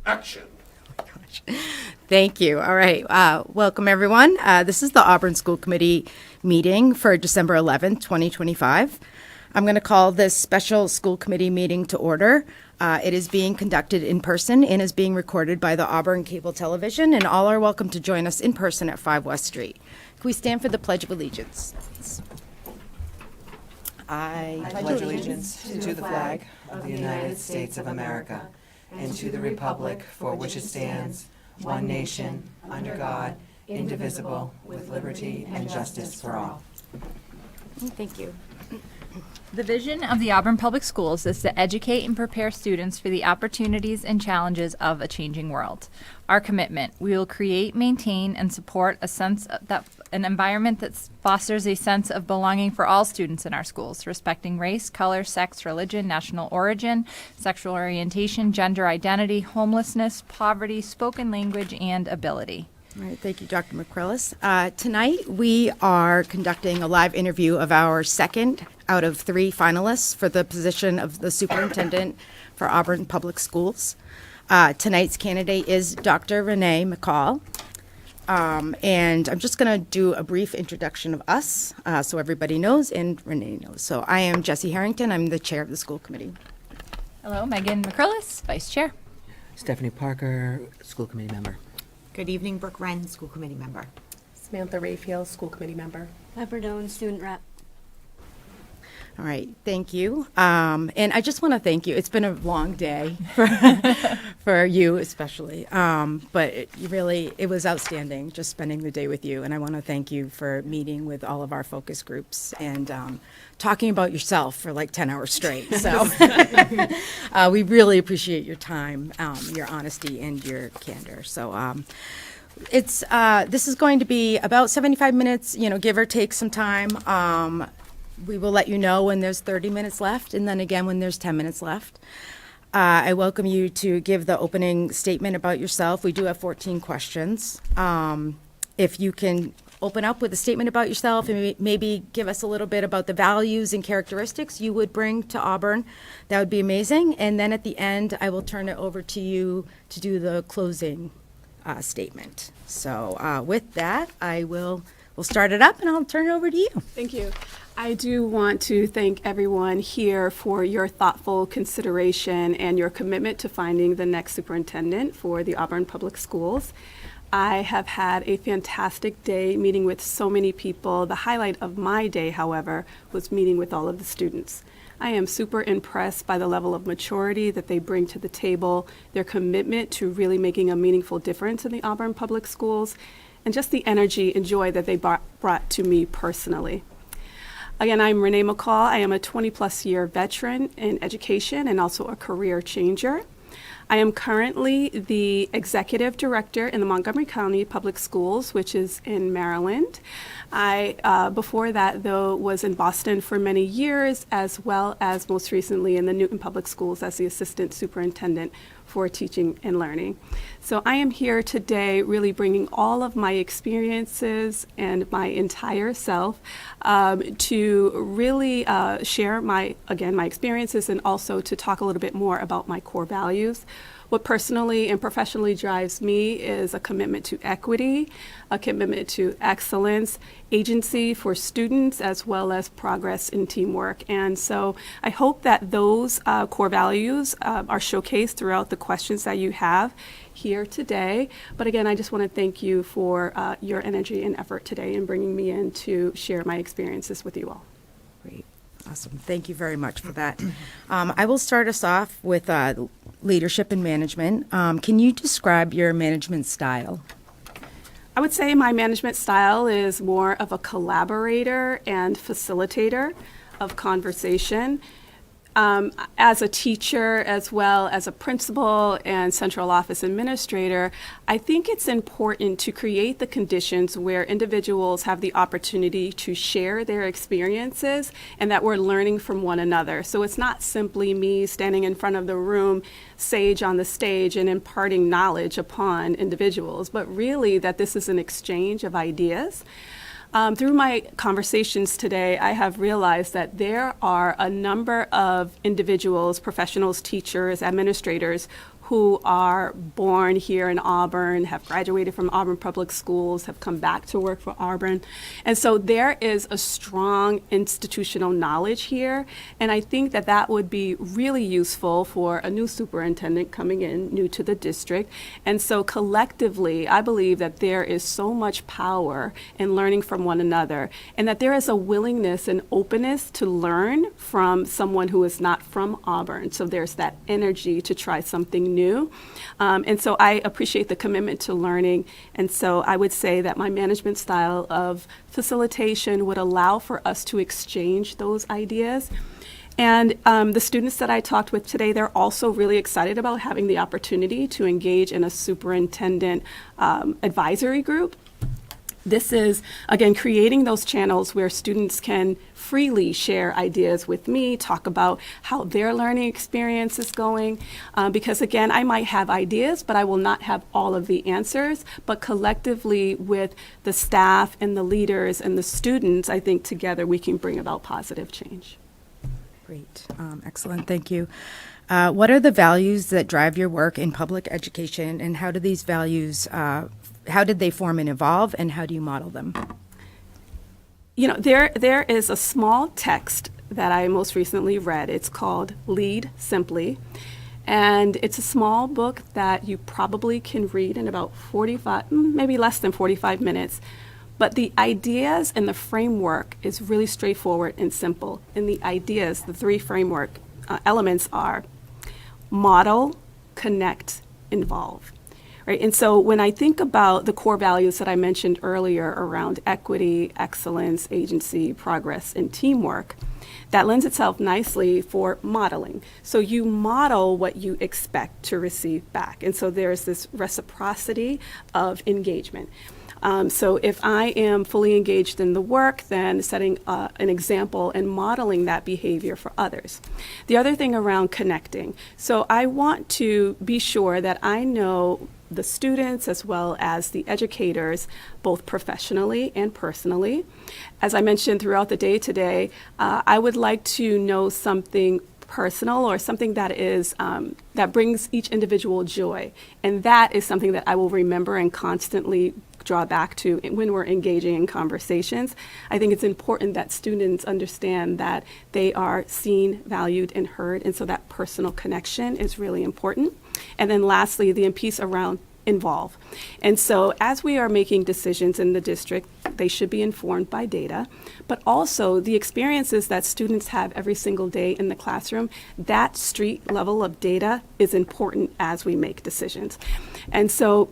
Action. Thank you. All right. Welcome, everyone. This is the Auburn School Committee meeting for December 11th, 2025. I'm going to call this special school committee meeting to order. It is being conducted in person and is being recorded by the Auburn Cable Television, and all are welcome to join us in person at 5 West Street. Can we stand for the Pledge of Allegiance? I pledge allegiance to the flag of the United States of America and to the republic for which it stands, one nation, under God, indivisible, with liberty and justice for all. Thank you. The vision of the Auburn Public Schools is to educate and prepare students for the opportunities and challenges of a changing world. Our commitment: we will create, maintain, and support an environment that fosters a sense of belonging for all students in our schools, respecting race, color, sex, religion, national origin, sexual orientation, gender identity, homelessness, poverty, spoken language, and ability. All right, thank you, Dr. McCrillis. Tonight, we are conducting a live interview of our second out of 3 finalists for the position of the superintendent for Auburn Public Schools. Tonight's candidate is Dr. Renee McCall. And I'm just going to do a brief introduction of us so everybody knows and Renee knows. So I am Jessie Harrington. I'm the chair of the school committee. Hello, Megan McCrillis, vice chair. Stephanie Parker, school committee member. Good evening, Brooke Wren, school committee member. Samantha Rayfield, school committee member. Leopardone, student rep. All right, thank you. And I just want to thank you. It's been a long day for you especially, but it was outstanding just spending the day with you. And I want to thank you for meeting with all of our focus groups and talking about yourself for like 10 hours straight. So we really appreciate your time, your honesty, and your candor. So this is going to be about 75 minutes, give or take some time. We will let you know when there's 30 minutes left, and then again when there's 10 minutes left. I welcome you to give the opening statement about yourself. We do have 14 questions. If you can open up with a statement about yourself and maybe give us a little bit about the values and characteristics you would bring to Auburn, that would be amazing. And then at the end, I will turn it over to you to do the closing statement. So with that, we'll start it up, and I'll turn it over to you. Thank you. I do want to thank everyone here for your thoughtful consideration and your commitment to finding the next superintendent for the Auburn Public Schools. I have had a fantastic day meeting with so many people. The highlight of my day, however, was meeting with all of the students. I am super impressed by the level of maturity that they bring to the table, their commitment to really making a meaningful difference in the Auburn Public Schools, and just the energy and joy that they brought to me personally. Again, I'm Renee McCall. I am a 20-plus year veteran in education and also a career changer. I am currently the executive director in the Montgomery County Public Schools, which is in Maryland. I, before that, though, was in Boston for many years, as well as most recently in the Newton Public Schools as the assistant superintendent for teaching and learning. So I am here today really bringing all of my experiences and my entire self to really share my experiences, and also to talk a little bit more about my core values. What personally and professionally drives me is a commitment to equity, a commitment to excellence, agency for students, as well as progress in teamwork. And so I hope that those core values are showcased throughout the questions that you have here today. But again, I just want to thank you for your energy and effort today in bringing me in to share my experiences with you all. Great. Awesome. Thank you very much for that. I will start us off with leadership and management. Can you describe your management style? I would say my management style is more of a collaborator and facilitator of conversation. As a teacher, as well as a principal and central office administrator, I think it's important to create the conditions where individuals have the opportunity to share their experiences and that we're learning from one another. So it's not simply me standing in front of the room, sage on the stage, and imparting knowledge upon individuals, but really that this is an exchange of ideas. Through my conversations today, I have realized that there are a number of individuals, professionals, teachers, administrators, who are born here in Auburn, have graduated from Auburn Public Schools, have come back to work for Auburn. And so there is a strong institutional knowledge here. And I think that that would be really useful for a new superintendent coming in, new to the district. And so collectively, I believe that there is so much power in learning from one another, and that there is a willingness and openness to learn from someone who is not from Auburn. So there's that energy to try something new. And so I appreciate the commitment to learning. And so I would say that my management style of facilitation would allow for us to exchange those ideas. And the students that I talked with today, they're also really excited about having the opportunity to engage in a superintendent advisory group. This is, again, creating those channels where students can freely share ideas with me, talk about how their learning experience is going. Because, again, I might have ideas, but I will not have all of the answers. But collectively, with the staff and the leaders and the students, I think together we can bring about positive change. Great. Excellent. Thank you. What are the values that drive your work in public education, and how do these values, how did they form and evolve, and how do you model them? You know, there is a small text that I most recently read. It's called Lead Simply. And it's a small book that you probably can read in about 45, maybe less than 45 minutes. But the ideas and the framework is really straightforward and simple. And the ideas, the three framework elements are model, connect, involve. Right? And so when I think about the core values that I mentioned earlier around equity, excellence, agency, progress, and teamwork, that lends itself nicely for modeling. So you model what you expect to receive back. And so there's this reciprocity of engagement. So if I am fully engaged in the work, then setting an example and modeling that behavior for others. The other thing around connecting. So I want to be sure that I know the students as well as the educators, both professionally and personally. As I mentioned throughout the day today, I would like to know something personal or something that is that brings each individual joy. And that is something that I will remember and constantly draw back to when we're engaging in conversations. I think it's important that students understand that they are seen, valued, and heard, and so that personal connection is really important. And then lastly, the piece around involve. And so as we are making decisions in the district, they should be informed by data, but also the experiences that students have every single day in the classroom, that street level of data is important as we make decisions. And so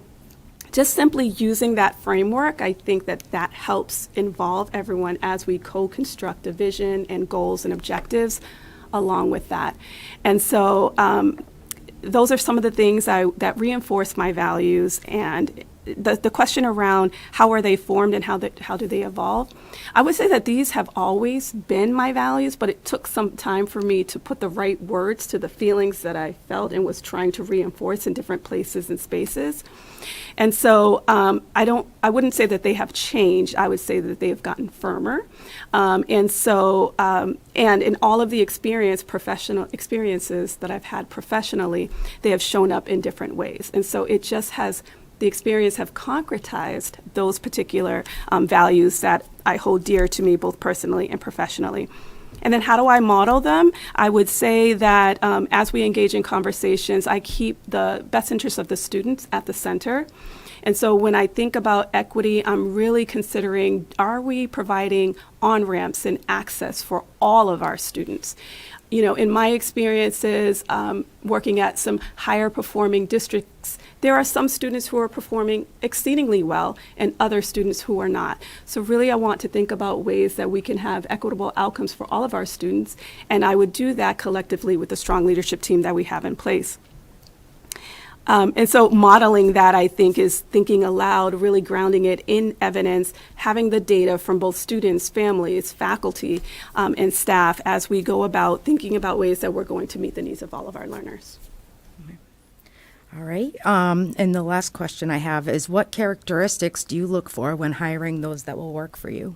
just simply using that framework, I think that that helps involve everyone as we co-construct a vision and goals and objectives along with that. And so those are some of the things that reinforce my values. And the question around how are they formed and how do they evolve, I would say that these have always been my values, but it took some time for me to put the right words to the feelings that I felt and was trying to reinforce in different places and spaces. And so I wouldn't say that they have changed. I would say that they have gotten firmer. And in all of the professional experiences that I've had professionally, they have shown up in different ways. And so it just has, the experience have concretized those particular values that I hold dear to me both personally and professionally. And then how do I model them? I would say that as we engage in conversations, I keep the best interests of the students at the center. And so when I think about equity, I'm really considering, are we providing on-ramps and access for all of our students? You know, in my experiences, working at some higher performing districts, there are some students who are performing exceedingly well and other students who are not. So really I want to think about ways that we can have equitable outcomes for all of our students, and I would do that collectively with the strong leadership team that we have in place. And so modeling that, I think, is thinking aloud, really grounding it in evidence, having the data from both students, families, faculty, and staff as we go about thinking about ways that we're going to meet the needs of all of our learners. All right. And the last question I have is, what characteristics do you look for when hiring those that will work for you?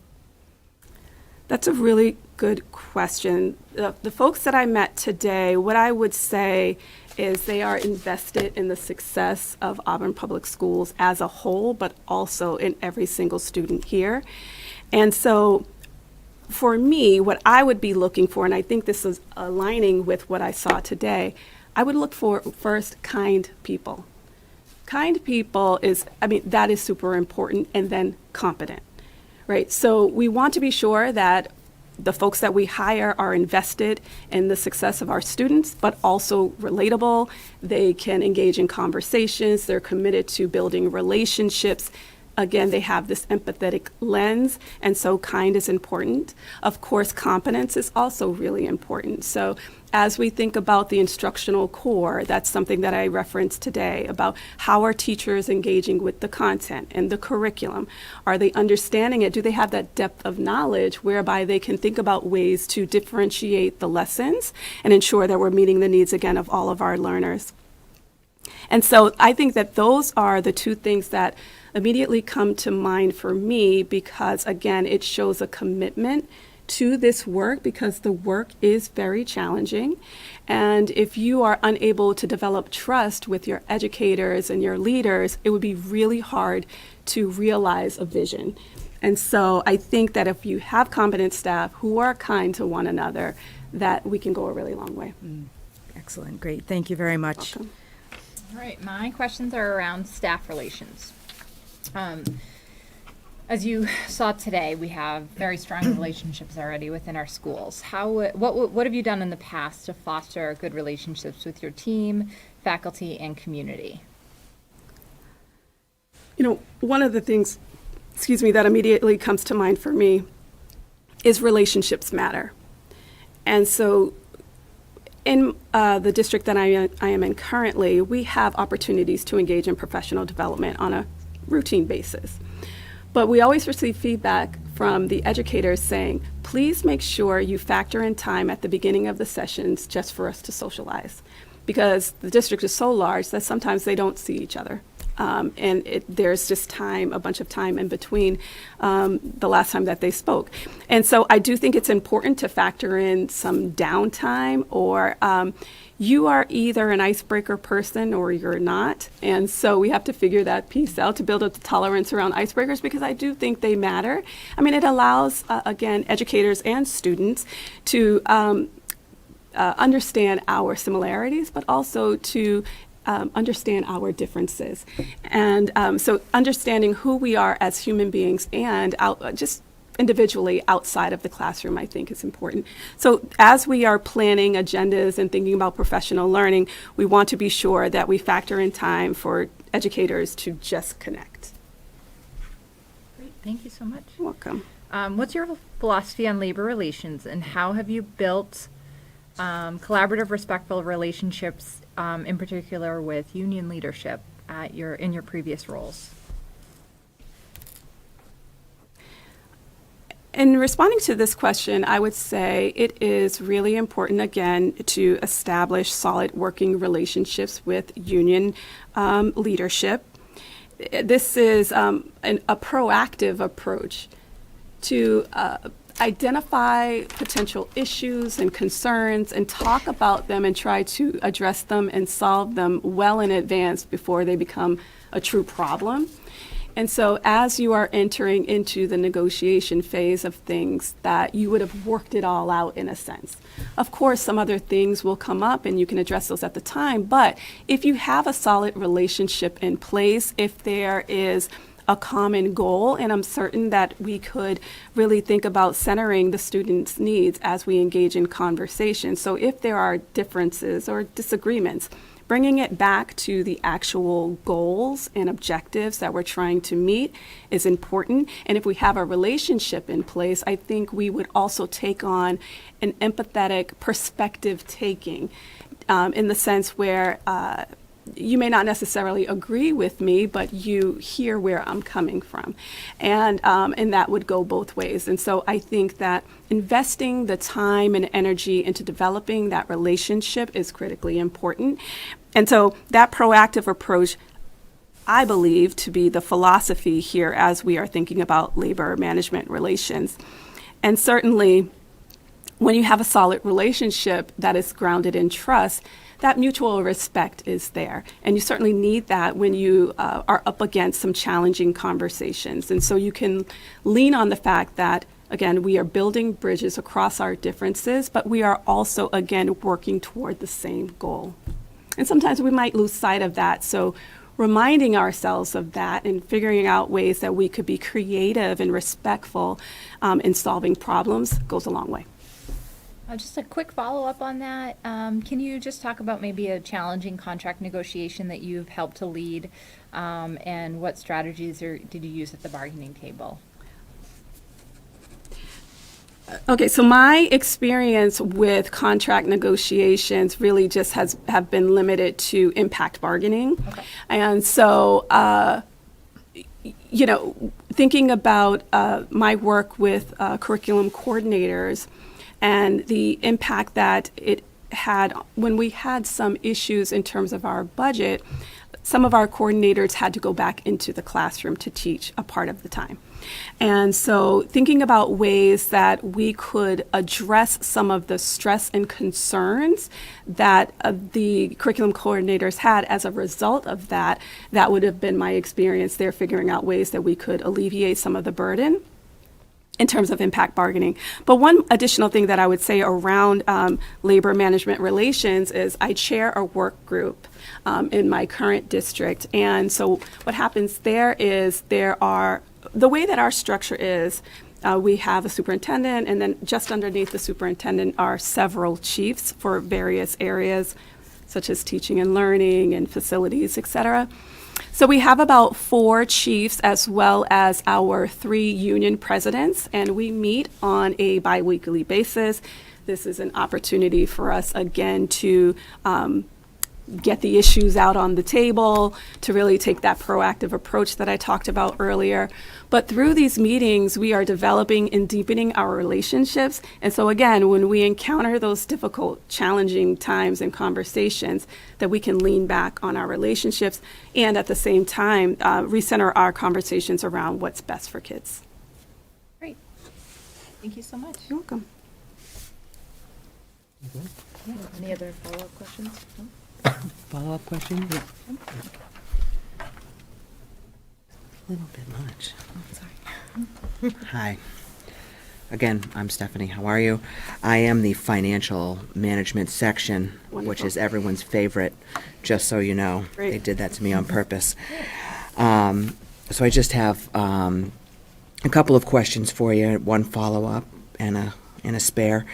That's a really good question. The folks that I met today, what I would say is they are invested in the success of Auburn Public Schools as a whole, but also in every single student here. And so for me, what I would be looking for, and I think this is aligning with what I saw today, I would look for first kind people. Kind people is, that is super important, and then competent, right? So we want to be sure that the folks that we hire are invested in the success of our students, but also relatable. They can engage in conversations. They're committed to building relationships. Again, they have this empathetic lens, and so kind is important. Of course, competence is also really important. So as we think about the instructional core, that's something that I referenced today about how are teachers engaging with the content and the curriculum? Are they understanding it? Do they have that depth of knowledge whereby they can think about ways to differentiate the lessons and ensure that we're meeting the needs, again, of all of our learners? And so I think that those are the two things that immediately come to mind for me because, again, it shows a commitment to this work because the work is very challenging. And if you are unable to develop trust with your educators and your leaders, it would be really hard to realize a vision. And so I think that if you have competent staff who are kind to one another, that we can go a really long way. Excellent, great, thank you very much. Welcome. All right, my questions are around staff relations. As you saw today, we have very strong relationships already within our schools. What have you done in the past to foster good relationships with your team, faculty, and community? One of the things, that immediately comes to mind for me is relationships matter. And so in the district that I am in currently, we have opportunities to engage in professional development on a routine basis. But we always receive feedback from the educators saying, please make sure you factor in time at the beginning of the sessions just for us to socialize. Because the district is so large that sometimes they don't see each other. And there's just a bunch of time in between the last time that they spoke. And so I do think it's important to factor in some downtime or you are either an icebreaker person or you're not. And so we have to figure that piece out to build up the tolerance around icebreakers because I do think they matter. It allows, again, educators and students to understand our similarities, but also to understand our differences. And so understanding who we are as human beings and just individually outside of the classroom, I think is important. So as we are planning agendas and thinking about professional learning, we want to be sure that we factor in time for educators to just connect. Great, thank you so much. You're welcome. What's your philosophy on labor relations, and how have you built collaborative, respectful relationships, in particular with union leadership in your previous roles? In responding to this question, I would say it is really important, again, to establish solid working relationships with union leadership. This is a proactive approach to identify potential issues and concerns and talk about them and try to address them and solve them well in advance before they become a true problem. And so as you are entering into the negotiation phase of things, that you would have worked it all out in a sense. Of course, some other things will come up and you can address those at the time, but if you have a solid relationship in place, if there is a common goal, and I'm certain that we could really think about centering the students' needs as we engage in conversation. So if there are differences or disagreements, bringing it back to the actual goals and objectives that we're trying to meet is important. And if we have a relationship in place, I think we would also take on an empathetic perspective taking in the sense where you may not necessarily agree with me, but you hear where I'm coming from. And that would go both ways. And so I think that investing the time and energy into developing that relationship is critically important. And so that proactive approach, I believe, to be the philosophy here as we are thinking about labor management relations. And certainly, when you have a solid relationship that is grounded in trust, that mutual respect is there. And you certainly need that when you are up against some challenging conversations. And so you can lean on the fact that, again, we are building bridges across our differences, but we are also, again, working toward the same goal. And sometimes we might lose sight of that. So reminding ourselves of that and figuring out ways that we could be creative and respectful in solving problems goes a long way. Just a quick follow-up on that. Can you just talk about maybe a challenging contract negotiation that you've helped to lead, and what strategies did you use at the bargaining table? Okay, so my experience with contract negotiations really just have been limited to impact bargaining. Okay. And so, thinking about my work with curriculum coordinators and the impact that it had when we had some issues in terms of our budget, some of our coordinators had to go back into the classroom to teach a part of the time. And so thinking about ways that we could address some of the stress and concerns that the curriculum coordinators had as a result of that, that would have been my experience there, figuring out ways that we could alleviate some of the burden in terms of impact bargaining. But one additional thing that I would say around labor management relations is I chair a work group in my current district. And so what happens there is the way that our structure is, we have a superintendent, and then just underneath the superintendent are several chiefs for various areas, such as teaching and learning and facilities, et cetera. So we have about 4 chiefs as well as our 3 union presidents, and we meet on a biweekly basis. This is an opportunity for us, again, to get the issues out on the table, to really take that proactive approach that I talked about earlier. But through these meetings, we are developing and deepening our relationships. And so again, when we encounter those difficult, challenging times and conversations, that we can lean back on our relationships and at the same time recenter our conversations around what's best for kids. Great. Thank you so much. You're welcome. Any other follow-up questions? No? Follow-up question? Yeah. A little bit much. Sorry. Hi. Again, I'm Stephanie. How are you? I am the financial management section, which Wonderful. is everyone's favorite, just so you know. Great. They did that to me on purpose. So I just have a couple of questions for you, one follow-up and a spare.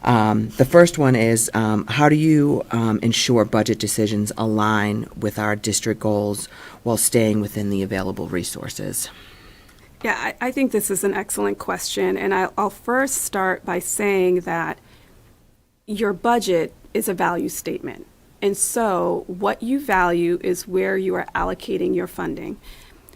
The first one is, how do you ensure budget decisions align with our district goals while staying within the available resources? Yeah, I think this is an excellent question, and I'll first start by saying that your budget is a value statement. And so what you value is where you are allocating your funding.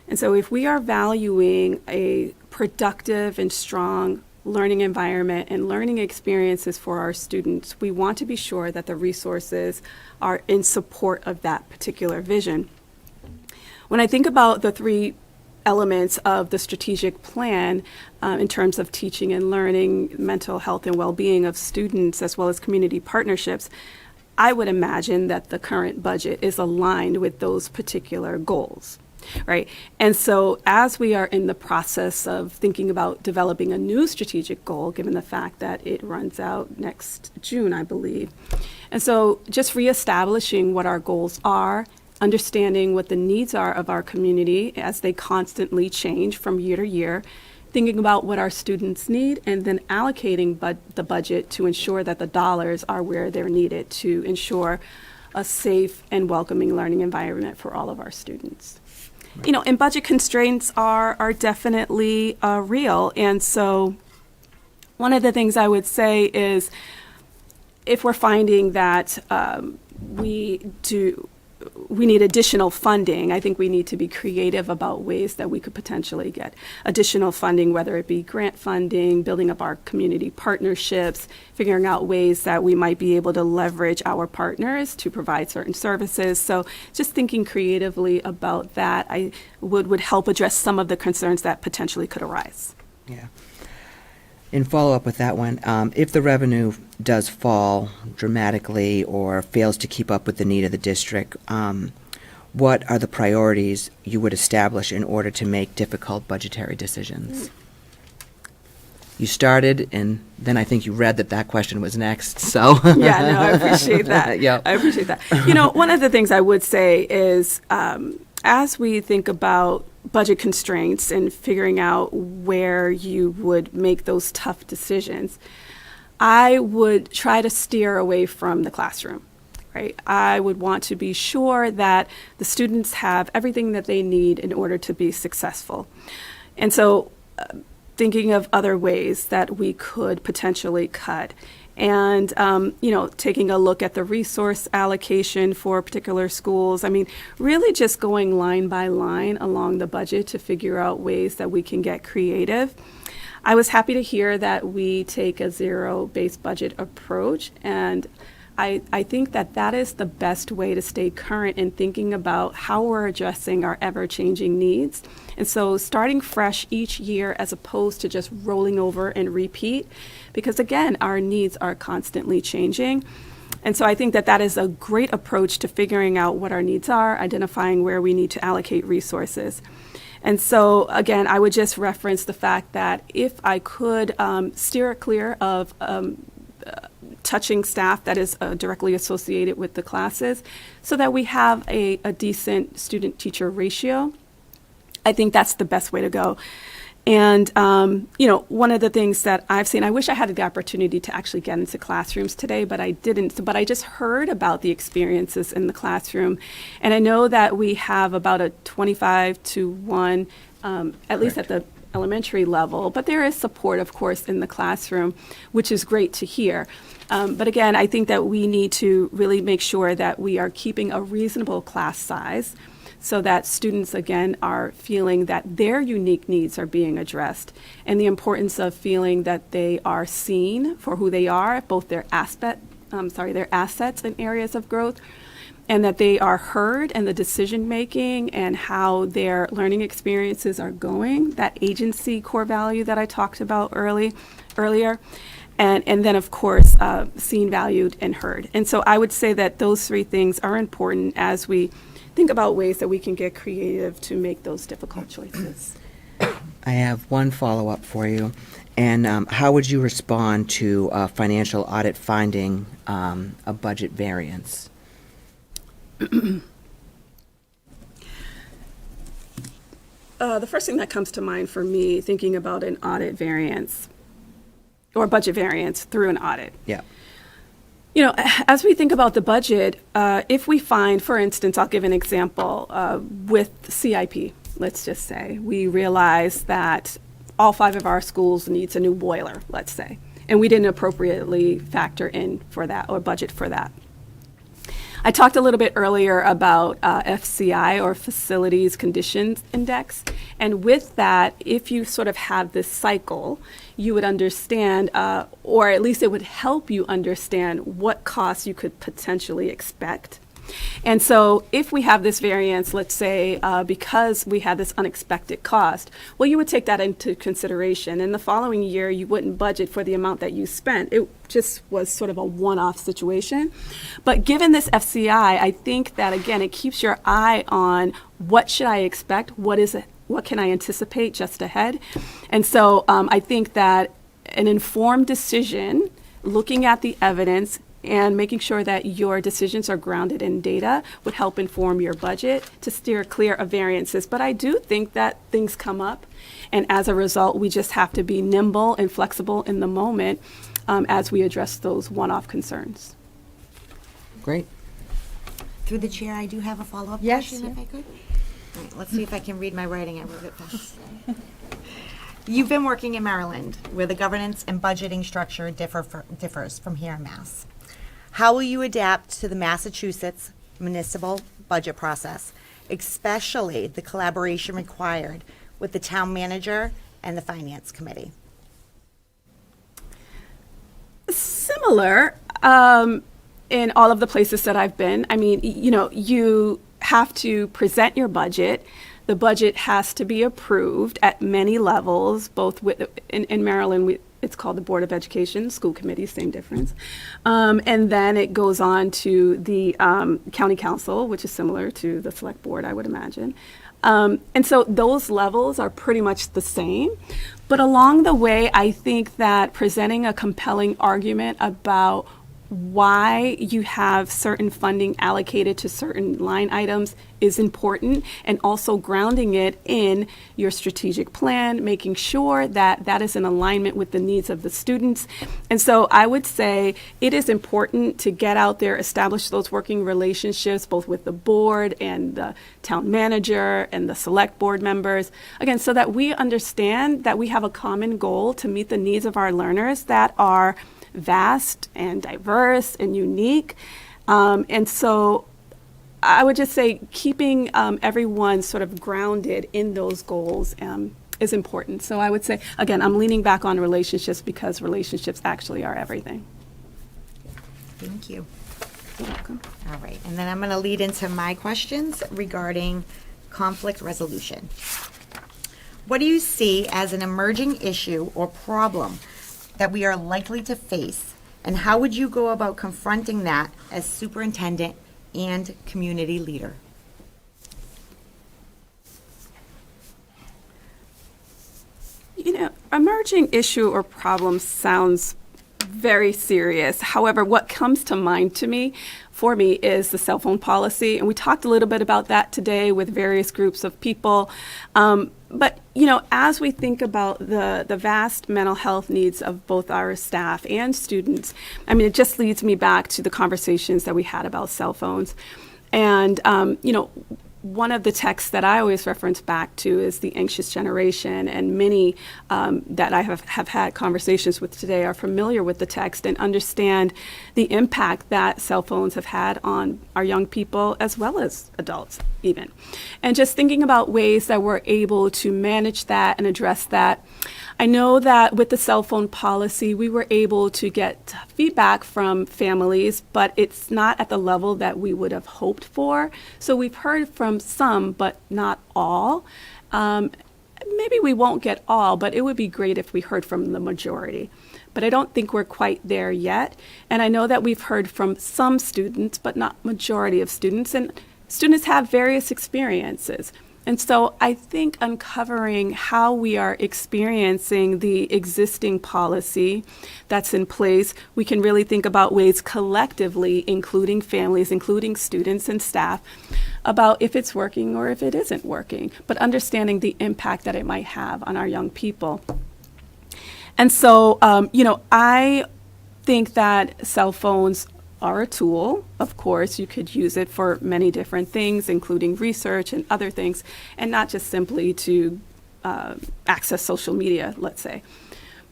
And so if we are valuing a productive and strong learning environment and learning experiences for our students, we want to be sure that the resources are in support of that particular vision. When I think about the 3 elements of the strategic plan in terms of teaching and learning, mental health and well-being of students, as well as community partnerships, I would imagine that the current budget is aligned with those particular goals. Right. And so as we are in the process of thinking about developing a new strategic goal, given the fact that it runs out next June, I believe. And so just reestablishing what our goals are, understanding what the needs are of our community as they constantly change from year to year, thinking about what our students need, and then allocating the budget to ensure that the dollars are where they're needed to ensure a safe and welcoming learning environment for all of our students. You know, and budget constraints are definitely real. And so one of the things I would say is if we're finding that we need additional funding, I think we need to be creative about ways that we could potentially get additional funding, whether it be grant funding, building up our community partnerships, figuring out ways that we might be able to leverage our partners to provide certain services. So just thinking creatively about that, I would help address some of the concerns that potentially could arise. Yeah. In follow-up with that one, if the revenue does fall dramatically or fails to keep up with the need of the district, what are the priorities you would establish in order to make difficult budgetary decisions? You started, and then I think you read that question was next, so. Yeah, no, I appreciate that. Yep. I appreciate that. One of the things I would say is as we think about budget constraints and figuring out where you would make those tough decisions, I would try to steer away from the classroom, right? I would want to be sure that the students have everything that they need in order to be successful. And so thinking of other ways that we could potentially cut and, taking a look at the resource allocation for particular schools. I mean, really just going line by line along the budget to figure out ways that we can get creative. I was happy to hear that we take a zero-based budget approach, and I think that is the best way to stay current in thinking about how we're addressing our ever-changing needs. And so starting fresh each year as opposed to just rolling over and repeat, because again, our needs are constantly changing. And so I think that is a great approach to figuring out what our needs are, identifying where we need to allocate resources. And so, again, I would just reference the fact that if I could steer clear of touching staff that is directly associated with the classes so that we have a decent student-teacher ratio, I think that's the best way to go. And, one of the things that I've seen, I wish I had the opportunity to actually get into classrooms today, but I didn't. But I just heard about the experiences in the classroom. And I know that we have about a 25-1, at least at the elementary level, but there is support, of course, in the classroom, which is great to hear. But again, I think that we need to really make sure that we are keeping a reasonable class size so that students, again, are feeling that their unique needs are being addressed, and the importance of feeling that they are seen for who they are, both their assets and areas of growth, and that they are heard in the decision-making and how their learning experiences are going, that agency core value that I talked about earlier, and then, of course, seen, valued, and heard. And so I would say that those three things are important as we think about ways that we can get creative to make those difficult choices. I have one follow-up for you. And how would you respond to a financial audit finding a budget variance? The first thing that comes to mind for me, thinking about an audit variance or budget variance through an audit. Yeah. As we think about the budget, if we find, for instance, I'll give an example, with CIP, let's just say, we realize that all 5 of our schools needs a new boiler, let's say, and we didn't appropriately factor in for that or budget for that. I talked a little bit earlier about FCI, or Facilities Conditions Index, and with that, if you sort of have this cycle, you would understand, or at least it would help you understand what costs you could potentially expect. And so if we have this variance, let's say, because we had this unexpected cost, well, you would take that into consideration. And the following year, you wouldn't budget for the amount that you spent. It just was sort of a one-off situation. But given this FCI, I think that, again, it keeps your eye on what should I expect, what can I anticipate just ahead. And so I think that an informed decision, looking at the evidence, and making sure that your decisions are grounded in data would help inform your budget to steer clear of variances. But I do think that things come up, and as a result, we just have to be nimble and flexible in the moment as we address those one-off concerns. Great. Through the chair, I do have a follow-up Yes, question, if I could. All right, let's see if I can read my writing. I wrote it fast. You've been working in Maryland, where the governance and budgeting structure differs from here in Mass. How will you adapt to the Massachusetts municipal budget process, especially the collaboration required with the town manager and the finance committee? Similar in all of the places that I've been. I mean, you have to present your budget. The budget has to be approved at many levels, both in Maryland, it's called the Board of Education, school committee, same difference. And then it goes on to the county council, which is similar to the select board, I would imagine. And so those levels are pretty much the same. But along the way, I think that presenting a compelling argument about why you have certain funding allocated to certain line items is important, and also grounding it in your strategic plan, making sure that that is in alignment with the needs of the students. And so I would say it is important to get out there, establish those working relationships, both with the board and the town manager and the select board members, again, so that we understand that we have a common goal to meet the needs of our learners that are vast and diverse and unique. And so I would just say keeping everyone sort of grounded in those goals is important. So I would say, again, I'm leaning back on relationships because relationships actually are everything. Thank you. You're welcome. All right, and then I'm going to lead into my questions regarding conflict resolution. What do you see as an emerging issue or problem that we are likely to face, and how would you go about confronting that as superintendent and community leader? You know, emerging issue or problem sounds very serious. However, what comes to mind for me is the cell phone policy. And we talked a little bit about that today with various groups of people. But, you know, as we think about the vast mental health needs of both our staff and students, I mean, it just leads me back to the conversations that we had about cell phones. And, you know, one of the texts that I always reference back to is the anxious generation, and many that I have had conversations with today are familiar with the text and understand the impact that cell phones have had on our young people as well as adults even. And just thinking about ways that we're able to manage that and address that. I know that with the cell phone policy, we were able to get feedback from families, but it's not at the level that we would have hoped for. So we've heard from some, but not all. Maybe we won't get all, but it would be great if we heard from the majority. But I don't think we're quite there yet. And I know that we've heard from some students, but not majority of students. And students have various experiences. And so I think uncovering how we are experiencing the existing policy that's in place, we can really think about ways collectively, including families, including students and staff, about if it's working or if it isn't working, but understanding the impact that it might have on our young people. And so, you know, I think that cell phones are a tool. Of course, you could use it for many different things, including research and other things, and not just simply to access social media, let's say.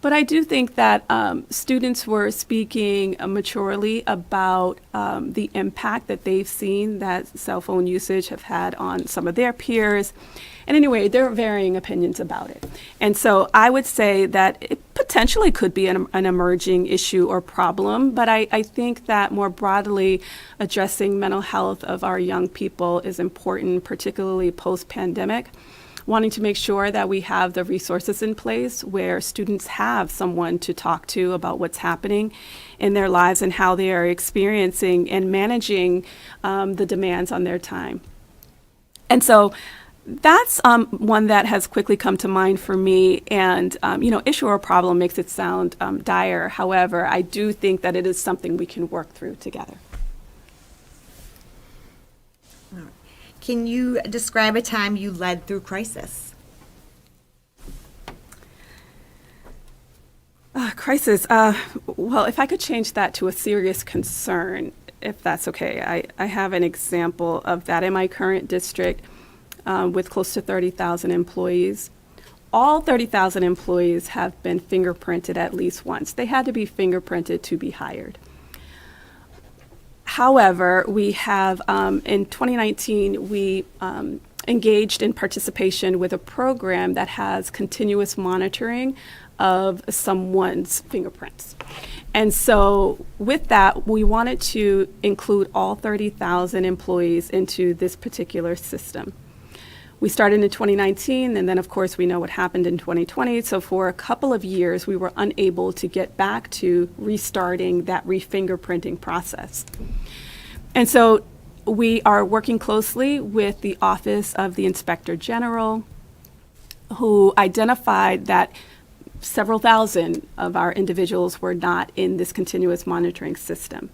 But I do think that students were speaking maturely about the impact that they've seen that cell phone usage have had on some of their peers. And anyway, there are varying opinions about it. And so I would say that it potentially could be an emerging issue or problem, but I think that more broadly addressing mental health of our young people is important, particularly post-pandemic. Wanting to make sure that we have the resources in place where students have someone to talk to about what's happening in their lives and how they are experiencing and managing the demands on their time. And so that's one that has quickly come to mind for me. And, you know, issue or problem makes it sound dire. However, I do think that it is something we can work through together. Can you describe a time you led through crisis? Crisis. Well, if I could change that to a serious concern, if that's okay. I have an example of that in my current district with close to 30,000 employees. All 30,000 employees have been fingerprinted at least once. They had to be fingerprinted to be hired. However, we have, in 2019, we engaged in participation with a program that has continuous monitoring of someone's fingerprints. And so with that, we wanted to include all 30,000 employees into this particular system. We started in 2019, and then, of course, we know what happened in 2020. So for a couple of years, we were unable to get back to restarting that re-fingerprinting process. And so we are working closely with the Office of the Inspector General, who identified that several thousand of our individuals were not in this continuous monitoring system.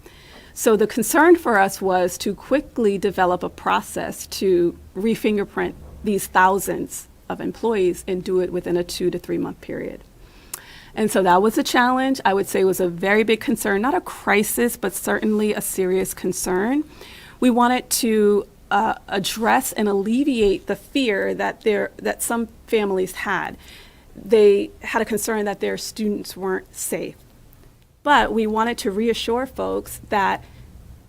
So the concern for us was to quickly develop a process to re-fingerprint these thousands of employees and do it within a 2 to 3 month period. And so that was a challenge. I would say it was a very big concern, not a crisis, but certainly a serious concern. We wanted to address and alleviate the fear that some families had. They had a concern that their students weren't safe. But we wanted to reassure folks that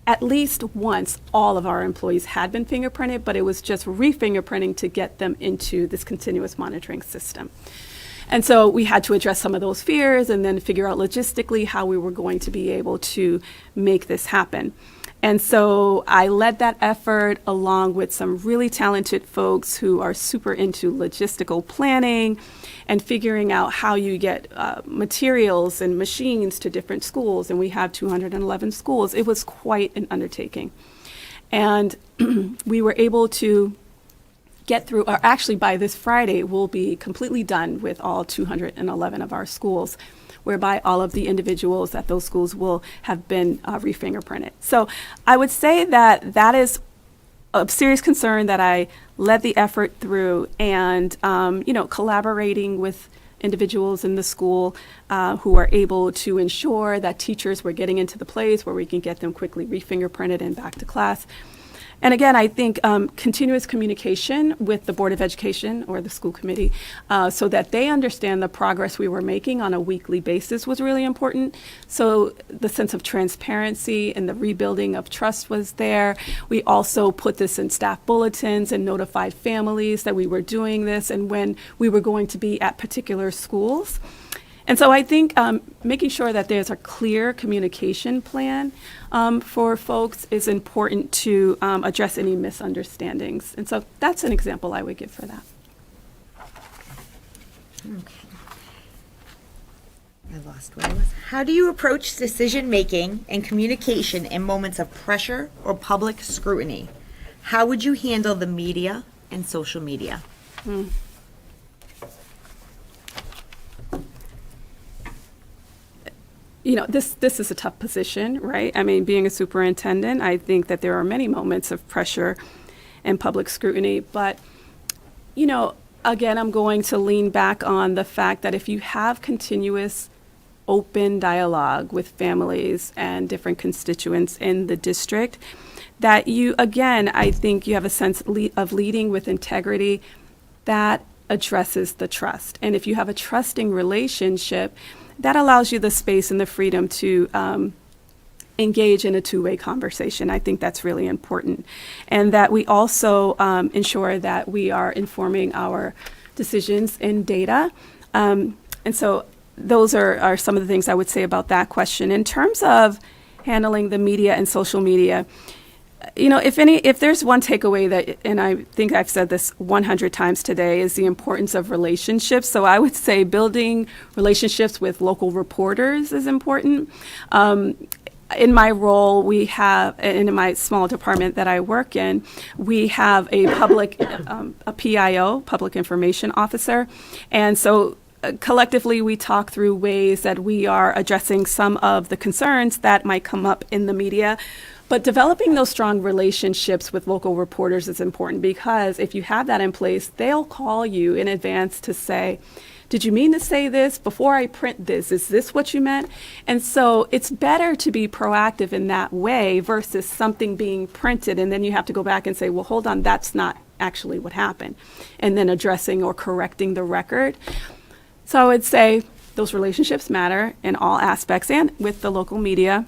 at least once all of our employees had been fingerprinted, but it was just re-fingerprinting to get them into this continuous monitoring system. And so we had to address some of those fears and then figure out logistically how we were going to be able to make this happen. And so I led that effort along with some really talented folks who are super into logistical planning and figuring out how you get materials and machines to different schools. And we have 211 schools. It was quite an undertaking. And we were able to get through, or actually by this Friday, we'll be completely done with all 211 of our schools, whereby all of the individuals at those schools will have been re-fingerprinted. So I would say that that is a serious concern that I led the effort through, and collaborating with individuals in the school who are able to ensure that teachers were getting into the place where we can get them quickly re-fingerprinted and back to class. And again, I think continuous communication with the Board of Education or the school committee so that they understand the progress we were making on a weekly basis was really important. So the sense of transparency and the rebuilding of trust was there. We also put this in staff bulletins and notified families that we were doing this and when we were going to be at particular schools. And so I think making sure that there's a clear communication plan for folks is important to address any misunderstandings. And so that's an example I would give for that. Okay. I lost where I was. How do you approach decision-making and communication in moments of pressure or public scrutiny? How would you handle the media and social media? This is a tough position, right? I mean, being a superintendent, I think that there are many moments of pressure and public scrutiny. But, again, I'm going to lean back on the fact that if you have continuous open dialogue with families and different constituents in the district, that I think you have a sense of leading with integrity that addresses the trust. And if you have a trusting relationship, that allows you the space and the freedom to engage in a two-way conversation. I think that's really important. And that we also ensure that we are informing our decisions in data. And so those are some of the things I would say about that question. In terms of handling the media and social media, if there's one takeaway that, and I think I've said this 100 times today, is the importance of relationships. So I would say building relationships with local reporters is important. In my role, we have, and in my small department that I work in, we have a a PIO, Public Information Officer. And so collectively, we talk through ways that we are addressing some of the concerns that might come up in the media. But developing those strong relationships with local reporters is important because if you have that in place, they'll call you in advance to say, did you mean to say this before I print this? Is this what you meant? And so it's better to be proactive in that way versus something being printed and then you have to go back and say, well, hold on, that's not actually what happened. And then addressing or correcting the record. So I would say those relationships matter in all aspects and with the local media.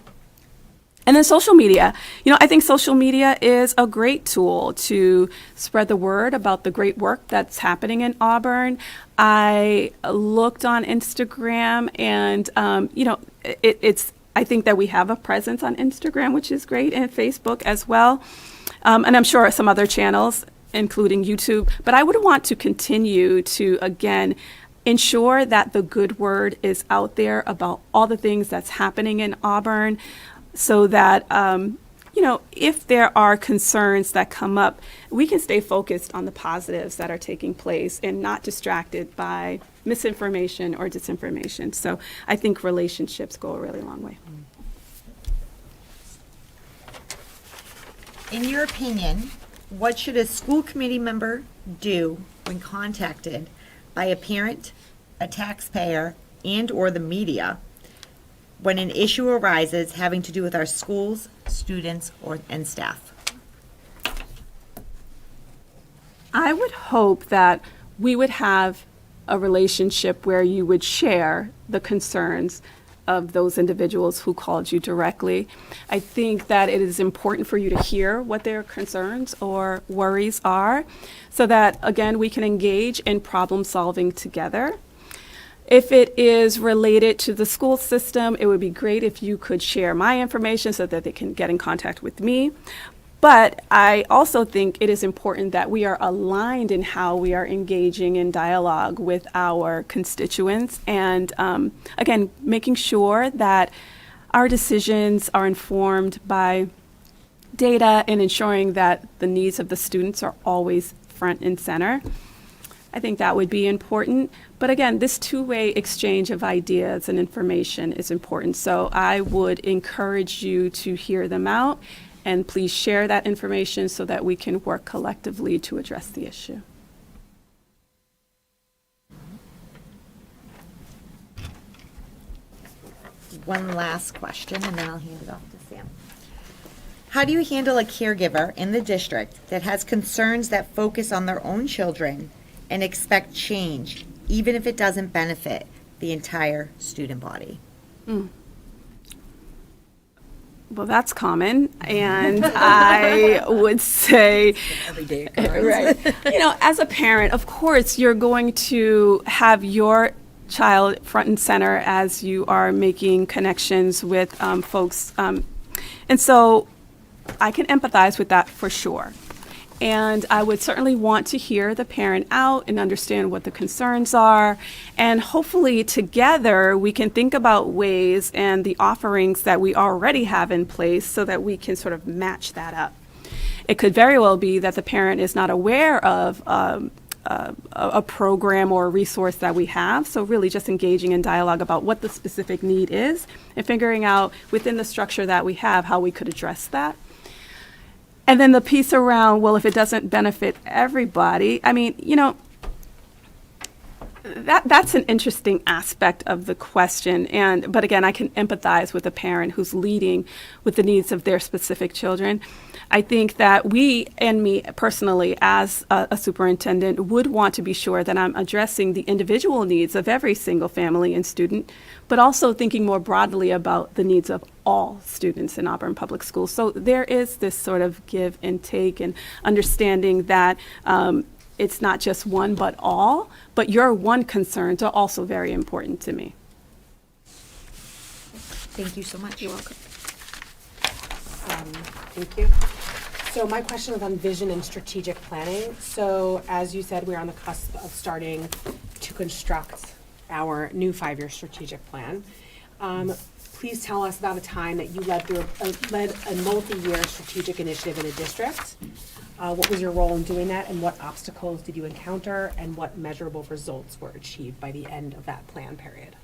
And then social media. I think social media is a great tool to spread the word about the great work that's happening in Auburn. I looked on Instagram and, I think that we have a presence on Instagram, which is great, and Facebook as well. And I'm sure some other channels. including YouTube. But I would want to continue to, again, ensure that the good word is out there about all the things that's happening in Auburn, so that, if there are concerns that come up, we can stay focused on the positives that are taking place and not distracted by misinformation or disinformation. So I think relationships go a really long way. In your opinion, what should a school committee member do when contacted by a parent, a taxpayer, and/or the media when an issue arises having to do with our schools, students, and staff? I would hope that we would have a relationship where you would share the concerns of those individuals who called you directly. I think that it is important for you to hear what their concerns or worries are, so that, again, we can engage in problem solving together. If it is related to the school system, it would be great if you could share my information so that they can get in contact with me. But I also think it is important that we are aligned in how we are engaging in dialogue with our constituents, and again, making sure that our decisions are informed by data and ensuring that the needs of the students are always front and center. I think that would be important. But again, this two-way exchange of ideas and information is important. So I would encourage you to hear them out, and please share that information so that we can work collectively to address the issue. One last question, and then I'll hand it off to Sam. How do you handle a caregiver in the district that has concerns that focus on their own children and expect change, even if it doesn't benefit the entire student body? Well, that's common, and I would say, Everyday right, as a parent, of course, you're going to have your child front and center as you are making connections with folks, and so I can empathize with that for sure. And I would certainly want to hear the parent out and understand what the concerns are. And hopefully together we can think about ways and the offerings that we already have in place so that we can sort of match that up. It could very well be that the parent is not aware of a program or a resource that we have. So really just engaging in dialogue about what the specific need is and figuring out within the structure that we have how we could address that. And then the piece around, well, if it doesn't benefit everybody, I mean, that's an interesting aspect of the question. But again, I can empathize with a parent who's leading with the needs of their specific children. I think that we, and me personally as a superintendent, would want to be sure that I'm addressing the individual needs of every single family and student, but also thinking more broadly about the needs of all students in Auburn Public Schools. So there is this sort of give and take and understanding that it's not just one but all, but your one concerns are also very important to me. Thank you so much. You're welcome. Thank you. So my question is on vision and strategic planning. So as you said, we're on the cusp of starting to construct our new 5-year strategic plan. Please tell us about a time that you led a multi-year strategic initiative in a district. What was your role in doing that, and what obstacles did you encounter, and what measurable results were achieved by the end of that plan period?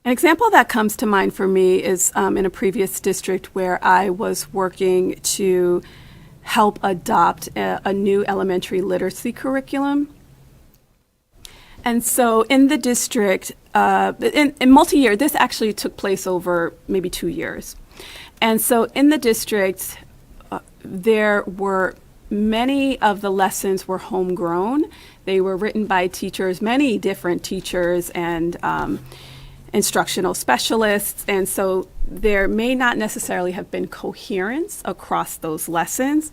An example that comes to mind for me is in a previous district where I was working to help adopt a new elementary literacy curriculum. And so in the district, in multi-year, this actually took place over maybe 2 years. And so in the district, there were many of the lessons were homegrown. They were written by teachers, many different teachers and instructional specialists, and so there may not necessarily have been coherence across those lessons.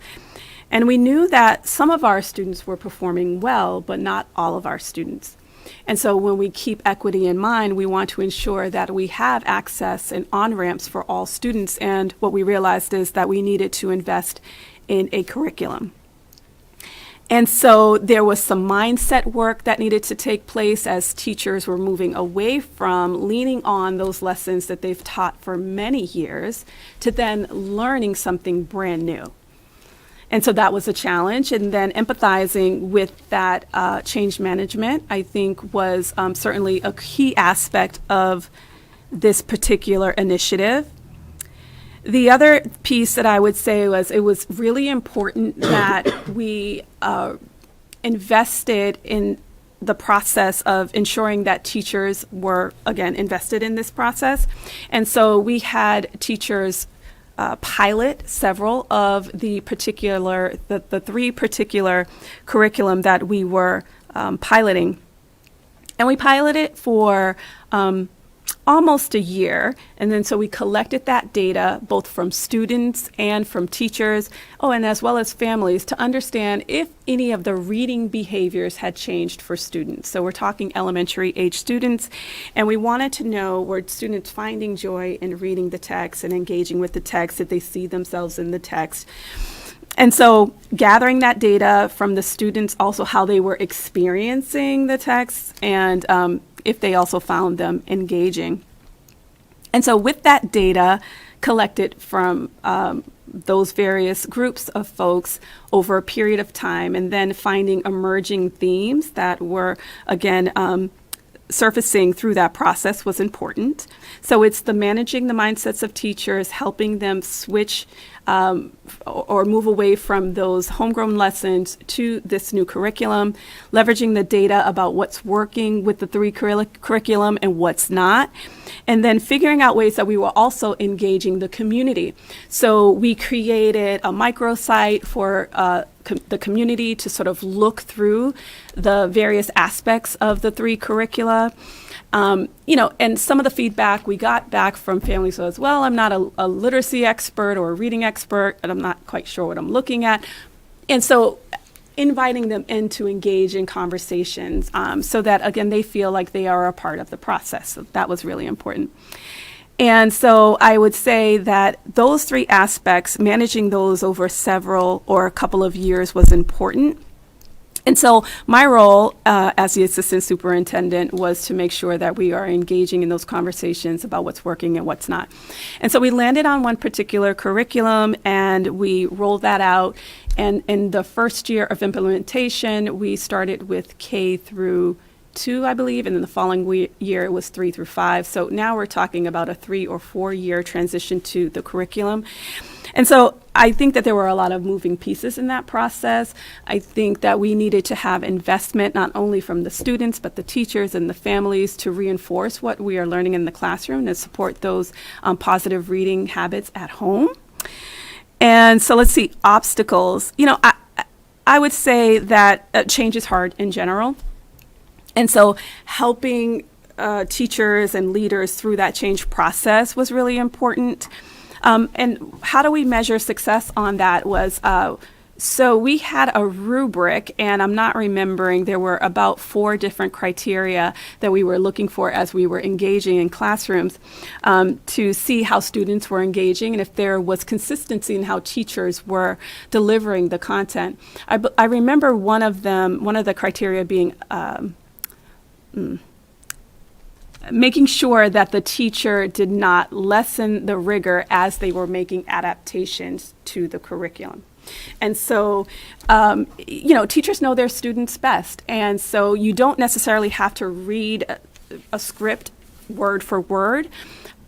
And we knew that some of our students were performing well, but not all of our students. And so when we keep equity in mind, we want to ensure that we have access and on-ramps for all students. And what we realized is that we needed to invest in a curriculum. And so there was some mindset work that needed to take place as teachers were moving away from leaning on those lessons that they've taught for many years to then learning something brand new. And so that was a challenge. And then empathizing with that change management, I think, was certainly a key aspect of this particular initiative. The other piece that I would say was it was really important that we invested in the process of ensuring that teachers were, again, invested in this process. And so we had teachers pilot several of the three particular curriculum that we were piloting. And we piloted for almost a year. And then so we collected that data both from students and from teachers, and as well as families, to understand if any of the reading behaviors had changed for students. So we're talking elementary age students, and we wanted to know, were students finding joy in reading the text and engaging with the text? Did they see themselves in the text? And so gathering that data from the students, also how they were experiencing the text, and if they also found them engaging. And so with that data collected from those various groups of folks over a period of time, and then finding emerging themes that were, again, surfacing through that process was important. So it's the managing the mindsets of teachers, helping them switch or move away from those homegrown lessons to this new curriculum, leveraging the data about what's working with the three curriculum and what's not, and then figuring out ways that we were also engaging the community. So we created a microsite for the community to sort of look through the various aspects of the three curricula. And some of the feedback we got back from families was, well, I'm not a literacy expert or a reading expert, and I'm not quite sure what I'm looking at. And so inviting them in to engage in conversations so that, again, they feel like they are a part of the process. So that was really important. And so I would say that those three aspects, managing those over several or a couple of years, was important. And so my role as the assistant superintendent was to make sure that we are engaging in those conversations about what's working and what's not. And so we landed on one particular curriculum and we rolled that out. And in the first year of implementation, we started with K through 2, I believe, and then the following year it was 3 through 5. So now we're talking about a 3 or 4 year transition to the curriculum. And so I think that there were a lot of moving pieces in that process. I think that we needed to have investment not only from the students, but the teachers and the families to reinforce what we are learning in the classroom and support those positive reading habits at home. And so let's see, obstacles. I would say that change is hard in general. And so helping teachers and leaders through that change process was really important. And how do we measure success on that was, so we had a rubric, and I'm not remembering, there were about 4 different criteria that we were looking for as we were engaging in classrooms to see how students were engaging and if there was consistency in how teachers were delivering the content. I remember one of the criteria being making sure that the teacher did not lessen the rigor as they were making adaptations to the curriculum. And so, teachers know their students best. And so you don't necessarily have to read a script word for word.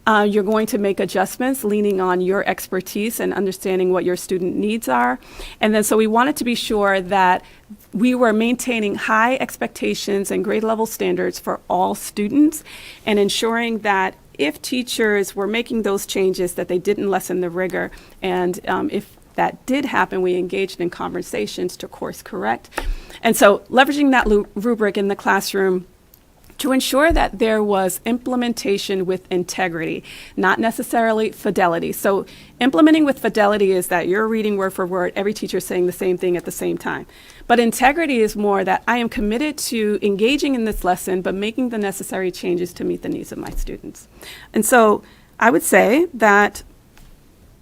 You're going to make adjustments leaning on your expertise and understanding what your student needs are. And then so we wanted to be sure that we were maintaining high expectations and grade level standards for all students and ensuring that if teachers were making those changes, that they didn't lessen the rigor. And if that did happen, we engaged in conversations to course correct. And so leveraging that rubric in the classroom to ensure that there was implementation with integrity, not necessarily fidelity. So implementing with fidelity is that you're reading word for word, every teacher saying the same thing at the same time. But integrity is more that I am committed to engaging in this lesson, but making the necessary changes to meet the needs of my students. And so I would say that